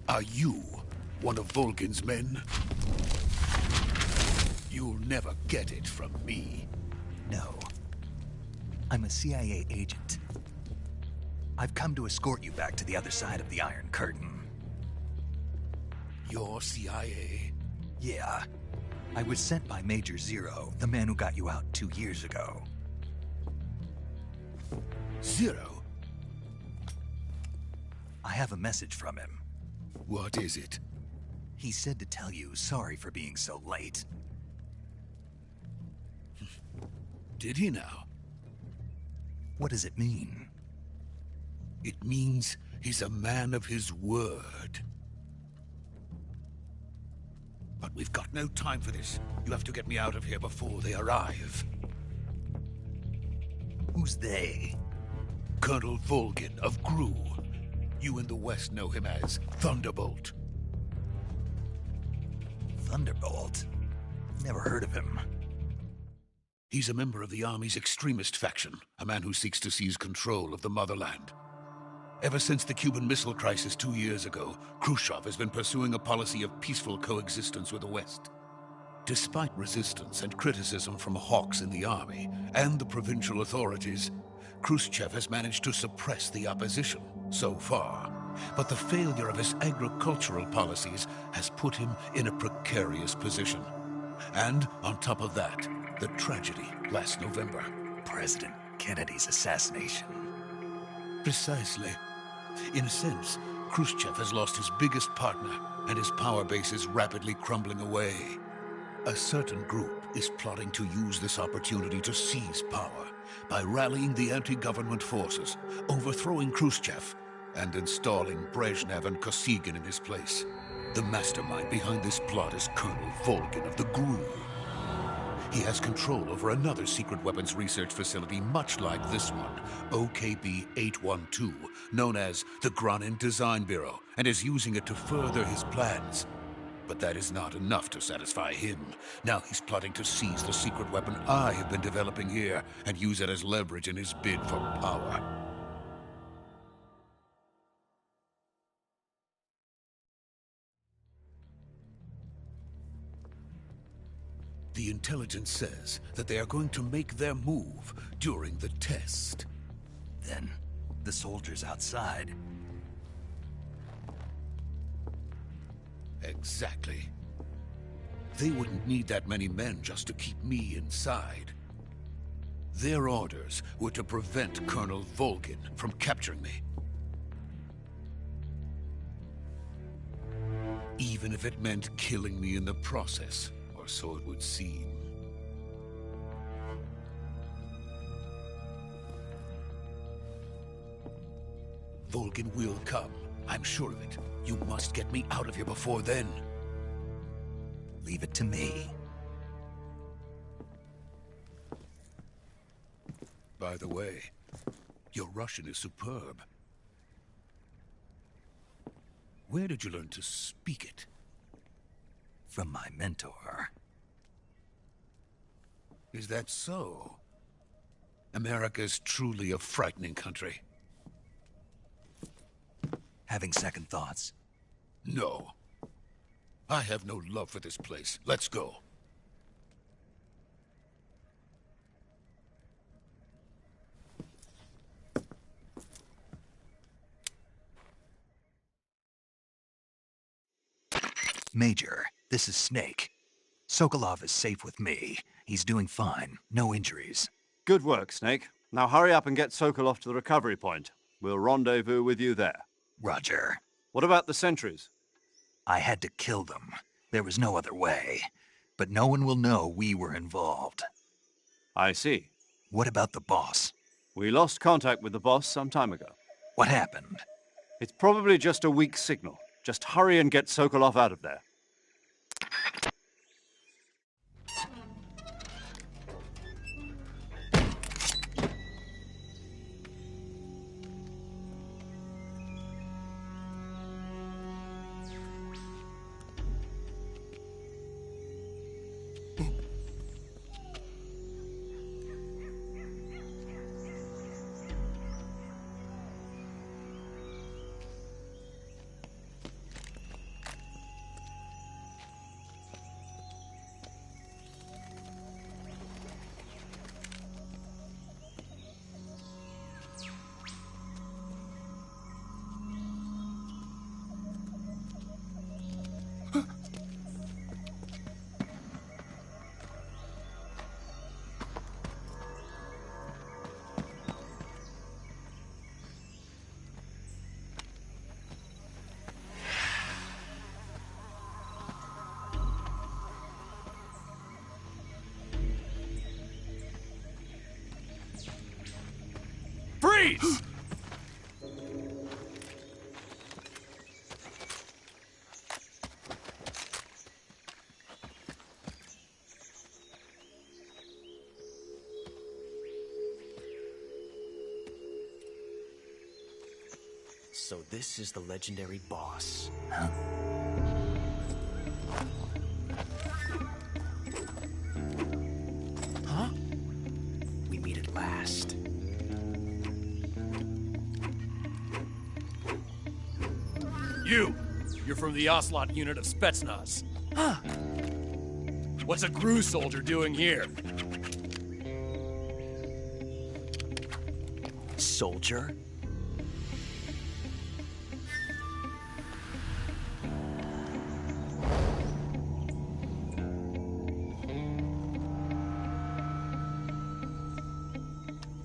Are you one of Volgin's men? You'll never get it from me. No. I'm a CIA agent. I've come to escort you back to the other side of the Iron Curtain. You're CIA? Yeah. I was sent by Major Zero, the man who got you out 2 years ago. Zero? I have a message from him. What is it? He said to tell you sorry for being so late. Did he now? What does it mean? It means he's a man of his word. But we've got no time for this. You have to get me out of here before they arrive. Who's they? Colonel Volgin of GRU. You in the West know him as Thunderbolt. Thunderbolt? Never heard of him. He's a member of the Army's extremist faction, a man who seeks to seize control of the motherland. Ever since the Cuban Missile Crisis 2 years ago, Khrushchev has been pursuing a policy of peaceful coexistence with the West. Despite resistance and criticism from hawks in the army and the provincial authorities, Khrushchev has managed to suppress the opposition so far. But the failure of his agricultural policies has put him in a precarious position. And on top of that, the tragedy last November. President Kennedy's assassination. Precisely. In a sense, Khrushchev has lost his biggest partner, and his power base is rapidly crumbling away. A certain group is plotting to use this opportunity to seize power by rallying the anti-government forces, overthrowing Khrushchev, and installing Brezhnev and Kosygin in his place. The mastermind behind this plot is Colonel Volgin of the GRU. He has control over another secret weapons research facility much like this one, OKB-812, known as the Granin Design Bureau, and is using it to further his plans. But that is not enough to satisfy him. Now he's plotting to seize the secret weapon I have been developing here and use it as leverage in his bid for power. The intelligence says that they are going to make their move during the test. Then, the soldiers outside. Exactly. They wouldn't need that many men just to keep me inside. Their orders were to prevent Colonel Volgin from capturing me. Even if it meant killing me in the process. So it would seem. Volgin will come. I'm sure of it. You must get me out of here before then. Leave it to me. By the way, your Russian is superb. Where did you learn to speak it? From my mentor. Is that so? America is truly a frightening country. Having second thoughts? No. I have no love for this place. Let's go. Major, this is Snake. Sokolov is safe with me. He's doing fine. No injuries. Good work, Snake. Now hurry up and get Sokolov to the recovery point. We'll rendezvous with you there. Roger. What about the sentries? I had to kill them. There was no other way. But no one will know we were involved. I see. What about the boss? We lost contact with the boss some time ago. What happened? It's probably just a weak signal. Just hurry and get Sokolov out of there. Freeze! So this is the legendary boss. Huh? We meet at last. You're from the Ocelot unit of Spetsnaz. Huh. What's a GRU soldier doing here? Soldier?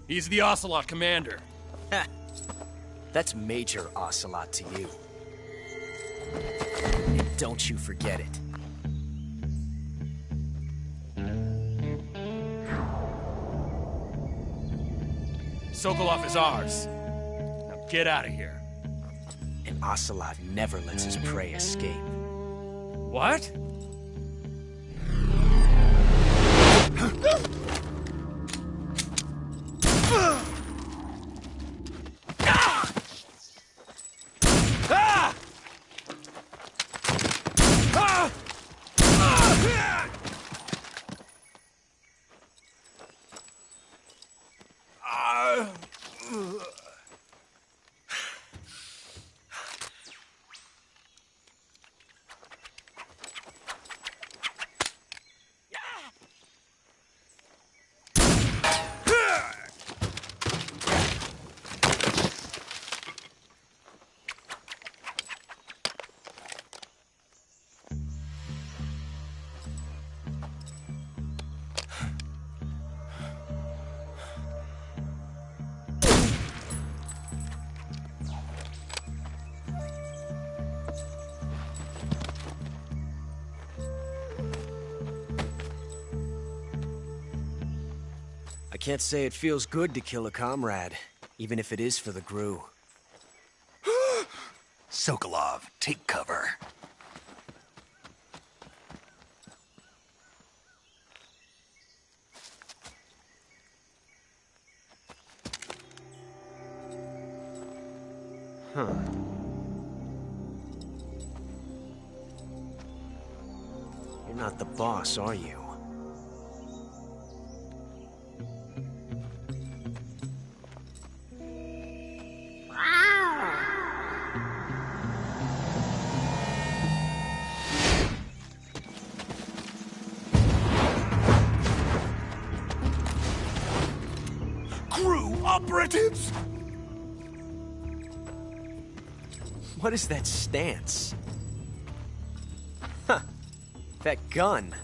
He's the Ocelot commander. That's Major Ocelot to you. And don't you forget it. Sokolov is ours. Now get out of here. And Ocelot never lets his prey escape. What? I can't say it feels good to kill a comrade, even if it is for the GRU. Sokolov, take cover. Huh. You're not the boss, are you? GRU operatives! What is that stance? Huh. That gun.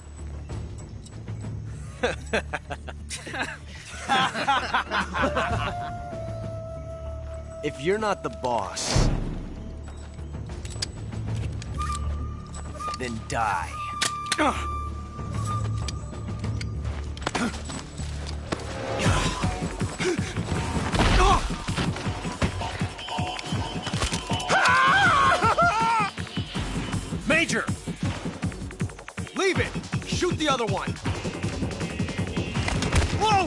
If you're not the boss, then die. Major! Leave it! Shoot the other one! Whoa!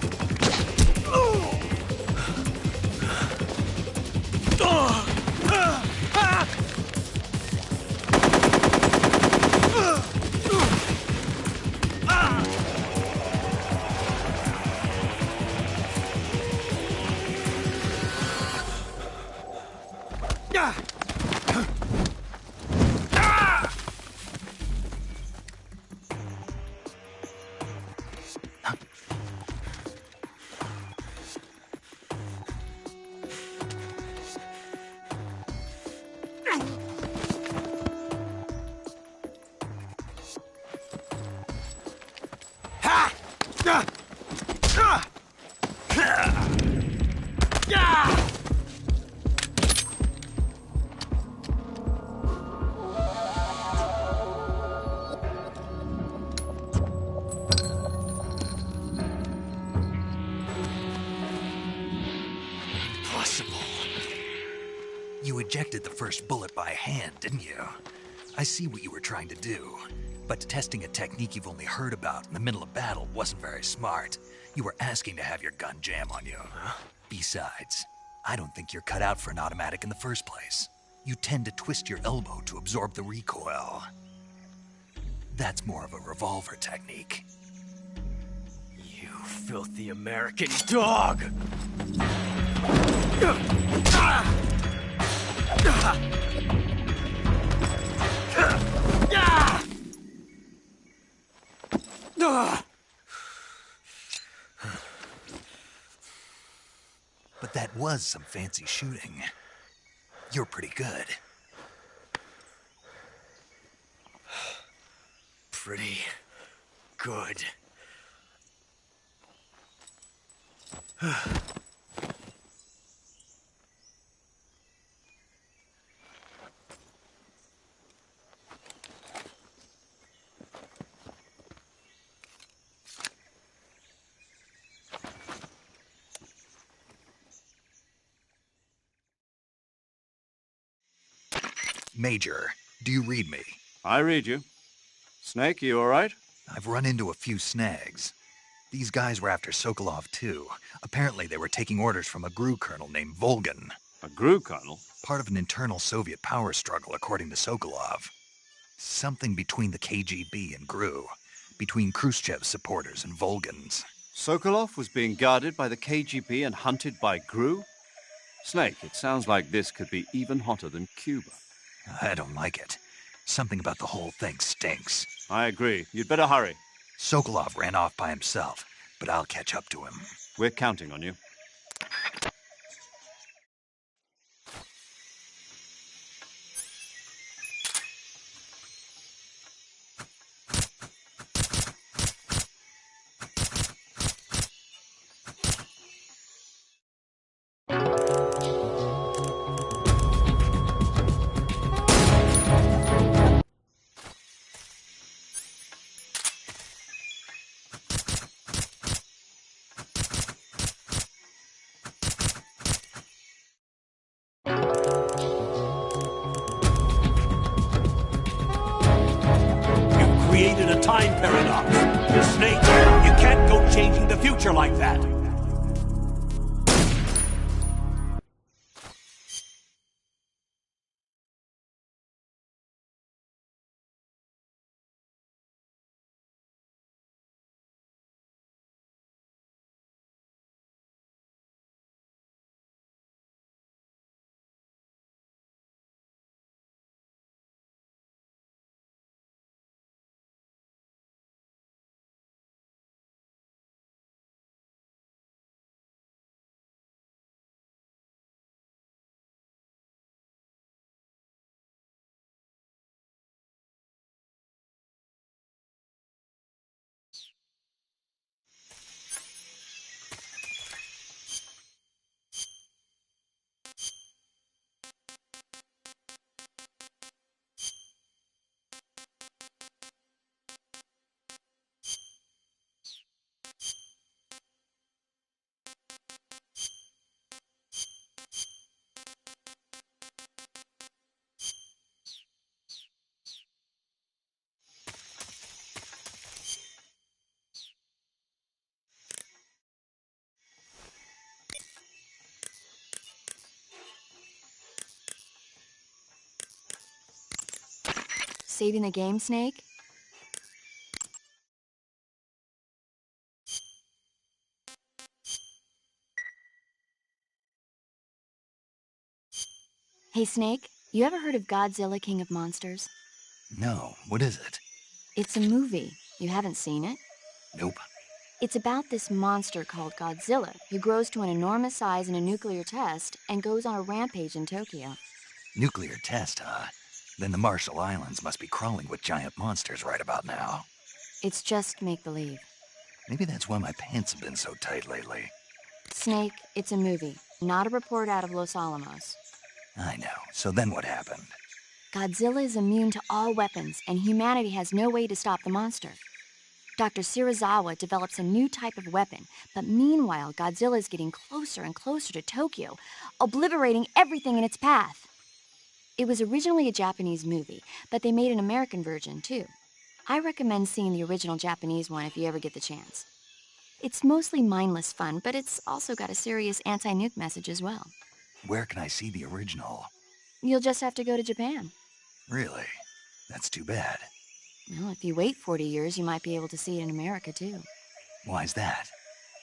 You ejected the first bullet by hand, didn't you? I see what you were trying to do. But testing a technique you've only heard about in the middle of battle wasn't very smart. You were asking to have your gun jam on you. Besides, I don't think you're cut out for an automatic in the first place. You tend to twist your elbow to absorb the recoil. That's more of a revolver technique. You filthy American dog! But that was some fancy shooting. You're pretty good. Pretty good. Major, do you read me? I read you. Snake, you all right? I've run into a few snags. These guys were after Sokolov, too. Apparently they were taking orders from a GRU colonel named Volgin. A GRU colonel? Part of an internal Soviet power struggle, according to Sokolov. Something between the KGB and GRU. Between Khrushchev's supporters and Volgin's. Sokolov was being guarded by the KGB and hunted by GRU? Snake, it sounds like this could be even hotter than Cuba. I don't like it. Something about the whole thing stinks. I agree. You'd better hurry. Sokolov ran off by himself, but I'll catch up to him. We're counting on you. Created a time paradox. Snake, you can't go changing the future like that. Saving the game, Snake? Hey, Snake, you ever heard of Godzilla, King of Monsters? No, what is it? It's a movie. You haven't seen it? Nope. It's about this monster called Godzilla, who grows to an enormous size in a nuclear test and goes on a rampage in Tokyo. Nuclear test, huh? Then the Marshall Islands must be crawling with giant monsters right about now. It's just make-believe. Maybe that's why my pants have been so tight lately. Snake, it's a movie, not a report out of Los Alamos. I know. So then what happened? Godzilla is immune to all weapons, and humanity has no way to stop the monster. Dr. Shirazawa develops a new type of weapon, but meanwhile, Godzilla is getting closer and closer to Tokyo, obliterating everything in its path. It was originally a Japanese movie, but they made an American version, too. I recommend seeing the original Japanese one if you ever get the chance. It's mostly mindless fun, but it's also got a serious anti-nuke message as well. Where can I see the original? You'll just have to go to Japan. Really? That's too bad. Well, if you wait 40 years, you might be able to see it in America, too. Why's that?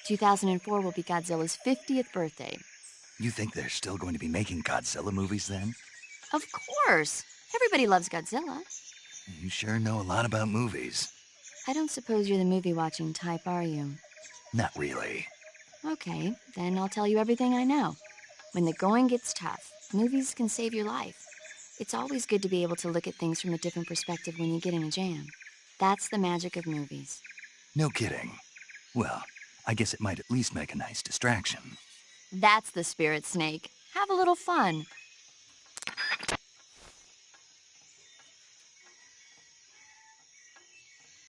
2004 will be Godzilla's 50th birthday. You think they're still going to be making Godzilla movies then? Of course! Everybody loves Godzilla. You sure know a lot about movies. I don't suppose you're the movie-watching type, are you? Not really. Okay, then I'll tell you everything I know. When the going gets tough, movies can save your life. It's always good to be able to look at things from a different perspective when you get in a jam. That's the magic of movies. No kidding. Well, I guess it might at least make a nice distraction. That's the spirit, Snake. Have a little fun.